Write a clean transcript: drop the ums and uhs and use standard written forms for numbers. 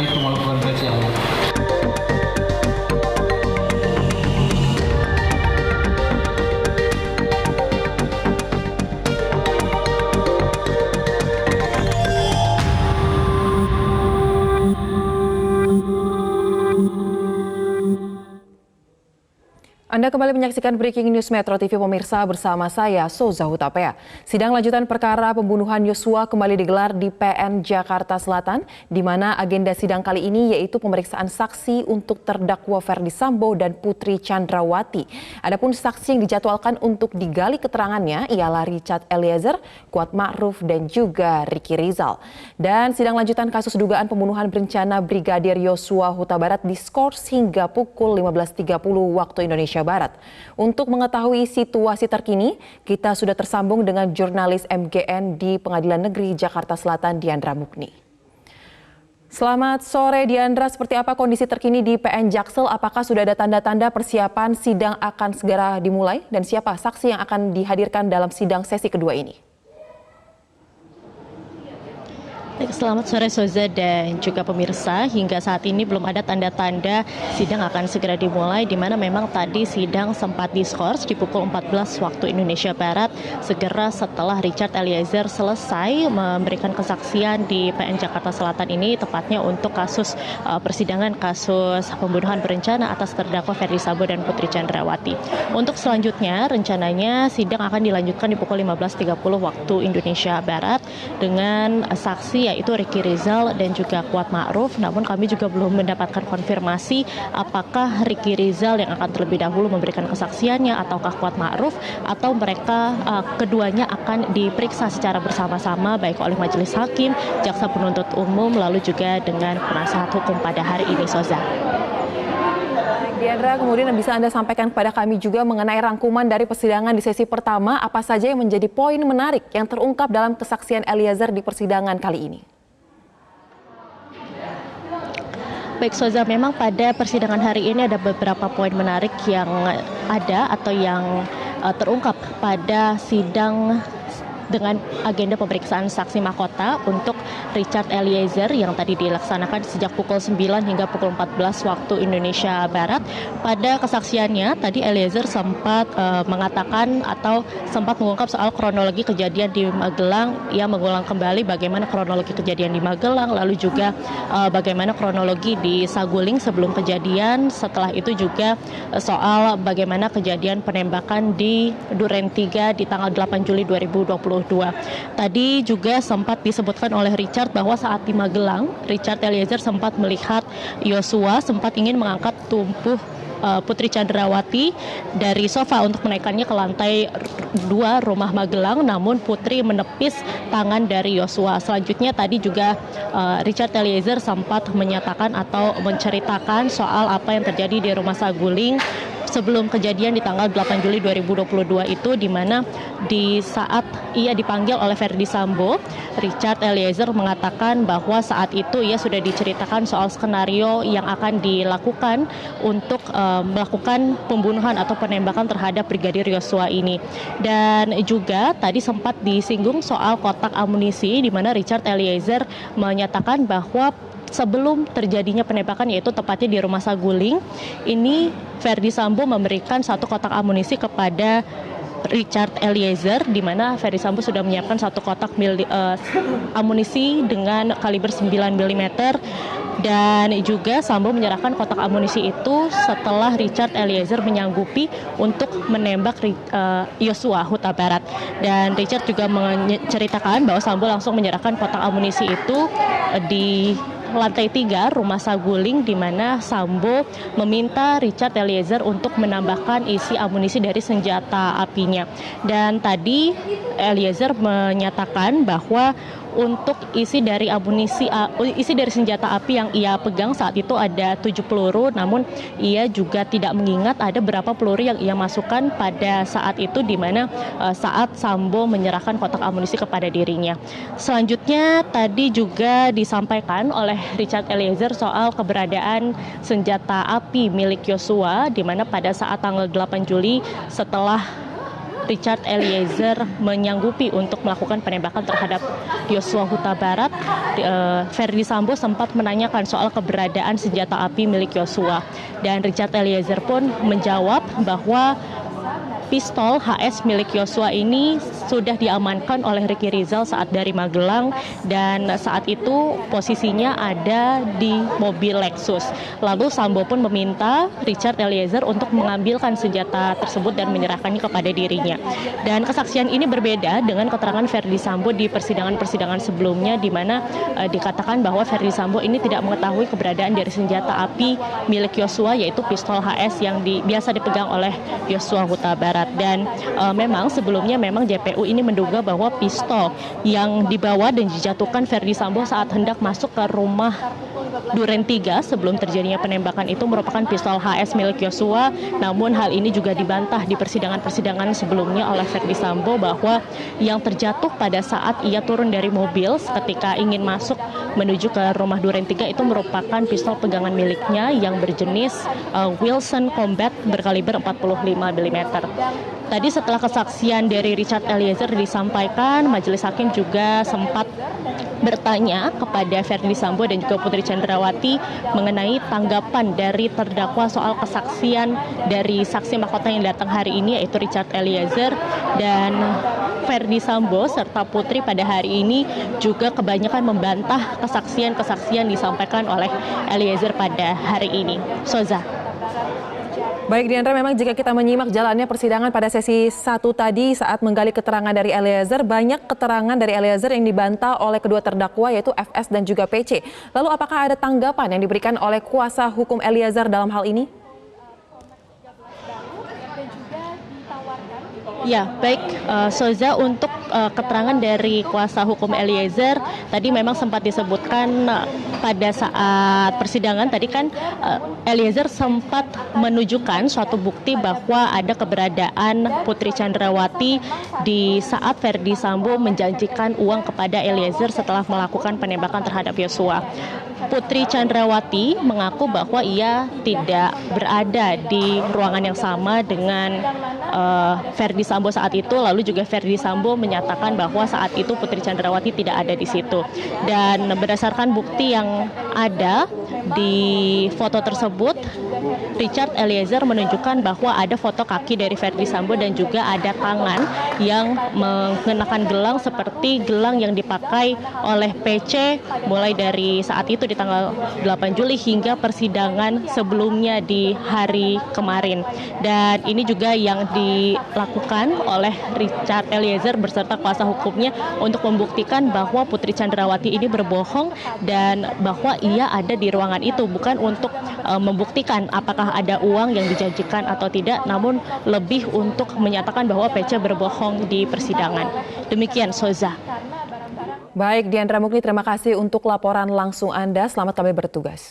itu melakukan pelecehan. Anda kembali menyaksikan Breaking News Metro TV pemirsa bersama saya, Souza Hutapea. Sidang lanjutan perkara pembunuhan Yosua kembali digelar di PN Jakarta Selatan, di mana agenda sidang kali ini yaitu pemeriksaan saksi untuk terdakwa Ferdy Sambo dan Putri Chandrawati. Adapun saksi yang dijadwalkan untuk digali keterangannya ialah Richard Eliezer, Kuat Ma'ruf, dan juga Ricky Rizal. Dan sidang lanjutan kasus dugaan pembunuhan berencana Brigadir Yosua Huta Barat diskors hingga pukul 15.30 waktu Indonesia Barat. Untuk mengetahui situasi terkini, kita sudah tersambung dengan jurnalis MGN di Pengadilan Negeri Jakarta Selatan, Diandra Mukni. Selamat sore Diandra, seperti apa kondisi terkini di PN Jaksel? Apakah sudah ada tanda-tanda persiapan sidang akan segera dimulai? Dan siapa saksi yang akan dihadirkan dalam sidang sesi kedua ini? Selamat sore Souza dan juga pemirsa. Hingga saat ini belum ada tanda-tanda sidang akan segera dimulai, di mana memang tadi sidang sempat diskors di pukul 14 waktu Indonesia Barat segera setelah Richard Eliezer selesai memberikan kesaksian di PN Jakarta Selatan ini, tepatnya untuk kasus persidangan kasus pembunuhan berencana atas terdakwa Ferdy Sambo dan Putri Chandrawati. Untuk selanjutnya rencananya sidang akan dilanjutkan di pukul 15.30 waktu Indonesia Barat dengan saksi yaitu Ricky Rizal dan juga Kuat Ma'ruf. Namun kami juga belum mendapatkan konfirmasi apakah Ricky Rizal yang akan terlebih dahulu memberikan kesaksiannya ataukah Kuat Ma'ruf, atau mereka keduanya akan diperiksa secara bersama-sama baik oleh majelis hakim, jaksa penuntut umum, lalu juga dengan penasehat hukum pada hari ini, Souza. Diandra, kemudian bisa Anda sampaikan kepada kami juga mengenai rangkuman dari persidangan di sesi pertama, apa saja yang menjadi poin menarik yang terungkap dalam kesaksian Eliezer di persidangan kali ini? Baik Souza, memang pada persidangan hari ini ada beberapa poin menarik yang ada atau yang terungkap pada sidang dengan agenda pemeriksaan saksi mahkota untuk Richard Eliezer yang tadi dilaksanakan sejak pukul 9 hingga pukul 14 waktu Indonesia Barat. Pada kesaksiannya tadi Eliezer sempat mengatakan atau sempat mengungkap soal kronologi kejadian di Magelang. Ia mengulang kembali bagaimana kronologi kejadian di Magelang, lalu juga bagaimana kronologi di Saguling sebelum kejadian. Setelah itu juga soal bagaimana kejadian penembakan di Duren 3 di tanggal 8 Juli 2022. Tadi juga sempat disebutkan oleh Richard bahwa saat di Magelang, Richard Eliezer sempat melihat Yosua sempat ingin mengangkat tubuh Putri Chandrawati dari sofa untuk menaikkannya ke lantai 2 rumah Magelang, namun Putri menepis tangan dari Yosua. Selanjutnya tadi juga Richard Eliezer sempat menyatakan atau menceritakan soal apa yang terjadi di rumah Saguling sebelum kejadian di tanggal 8 Juli 2022 itu, di mana di saat ia dipanggil oleh Ferdy Sambo, Richard Eliezer mengatakan bahwa saat itu ia sudah diceritakan soal skenario yang akan dilakukan untuk melakukan pembunuhan atau penembakan terhadap Brigadir Yosua ini. Dan juga tadi sempat disinggung soal kotak amunisi, di mana Richard Eliezer menyatakan bahwa sebelum terjadinya penembakan, yaitu tepatnya di rumah Saguling, ini Ferdy Sambo memberikan satu kotak amunisi kepada Richard Eliezer, di mana Ferdy Sambo sudah menyiapkan satu kotak amunisi dengan kaliber 9 mm. Dan juga Sambo menyerahkan kotak amunisi itu setelah Richard Eliezer menyanggupi untuk menembak Yosua Huta Barat. Dan Richard juga menceritakan bahwa Sambo langsung menyerahkan kotak amunisi itu di lantai 3 rumah Saguling, di mana Sambo meminta Richard Eliezer untuk menambahkan isi amunisi dari senjata apinya. Dan tadi Eliezer menyatakan bahwa untuk isi dari senjata api yang ia pegang saat itu ada 7 peluru, namun ia juga tidak mengingat ada berapa peluru yang ia masukkan pada saat itu, di mana saat Sambo menyerahkan kotak amunisi kepada dirinya. Selanjutnya tadi juga disampaikan oleh Richard Eliezer soal keberadaan senjata api milik Yosua, di mana pada saat tanggal 8 Juli setelah Richard Eliezer menyanggupi untuk melakukan penembakan terhadap Yosua Huta Barat, Verdi Sambo sempat menanyakan soal keberadaan senjata api milik Yosua. Dan Richard Eliezer pun menjawab bahwa pistol HS milik Yosua ini sudah diamankan oleh Ricky Rizal saat dari Magelang, dan saat itu posisinya ada di mobil Lexus. Lalu Sambo pun meminta Richard Eliezer untuk mengambilkan senjata tersebut dan menyerahkannya kepada dirinya. Dan kesaksian ini berbeda dengan keterangan Verdi Sambo di persidangan-persidangan sebelumnya, di mana dikatakan bahwa Verdi Sambo ini tidak mengetahui keberadaan dari senjata api milik Yosua, yaitu pistol HS yang biasa dipegang oleh Yosua Huta Barat. Dan memang sebelumnya JPU ini menduga bahwa pistol yang dibawa dan dijatuhkan Verdi Sambo saat hendak masuk ke rumah Duren 3 sebelum terjadinya penembakan itu merupakan pistol HS milik Yosua. Namun hal ini juga dibantah di persidangan-persidangan sebelumnya oleh Verdi Sambo bahwa yang terjatuh pada saat ia turun dari mobil ketika ingin masuk menuju ke rumah Duren 3 itu merupakan pistol pegangan miliknya yang berjenis Wilson Combat berkaliber 45 mm. Tadi setelah kesaksian dari Richard Eliezer disampaikan, majelis hakim juga sempat bertanya kepada Verdi Sambo dan juga Putri Chandrawati mengenai tanggapan dari terdakwa soal kesaksian dari saksi mahkota yang datang hari ini, yaitu Richard Eliezer. Dan Verdi Sambo serta Putri pada hari ini juga kebanyakan membantah kesaksian-kesaksian disampaikan oleh Eliezer pada hari ini. Soza. Baik Diandra, memang jika kita menyimak jalannya persidangan pada sesi 1 tadi saat menggali keterangan dari Eliezer, banyak keterangan dari Eliezer yang dibantah oleh kedua terdakwa yaitu FS dan juga PC. Lalu apakah ada tanggapan yang diberikan oleh kuasa hukum Eliezer dalam hal ini? Ya, baik Soza, untuk keterangan dari kuasa hukum Eliezer tadi memang sempat disebutkan pada saat persidangan tadi kan Eliezer sempat menunjukkan suatu bukti bahwa ada keberadaan Putri Chandrawati di saat Verdi Sambo menjanjikan uang kepada Eliezer setelah melakukan penembakan terhadap Yosua. Putri Chandrawati mengaku bahwa ia tidak berada di ruangan yang sama dengan Verdi Sambo saat itu, lalu juga Verdi Sambo menyatakan bahwa saat itu Putri Chandrawati tidak ada di situ. Dan berdasarkan bukti yang ada di foto tersebut, Richard Eliezer menunjukkan bahwa ada foto kaki dari Verdi Sambo dan juga ada tangan yang mengenakan gelang seperti gelang yang dipakai oleh PC mulai dari saat itu di tanggal 8 Juli hingga persidangan sebelumnya di hari kemarin. Dan ini juga yang dilakukan oleh Richard Eliezer beserta kuasa hukumnya untuk membuktikan bahwa Putri Chandrawati ini berbohong dan bahwa ia ada di ruangan itu, bukan untuk membuktikan apakah ada uang yang dijanjikan atau tidak, namun lebih untuk menyatakan bahwa PC berbohong di persidangan. Demikian Soza. Baik Diandra Mukni, terima kasih untuk laporan langsung Anda. Selamat kembali bertugas.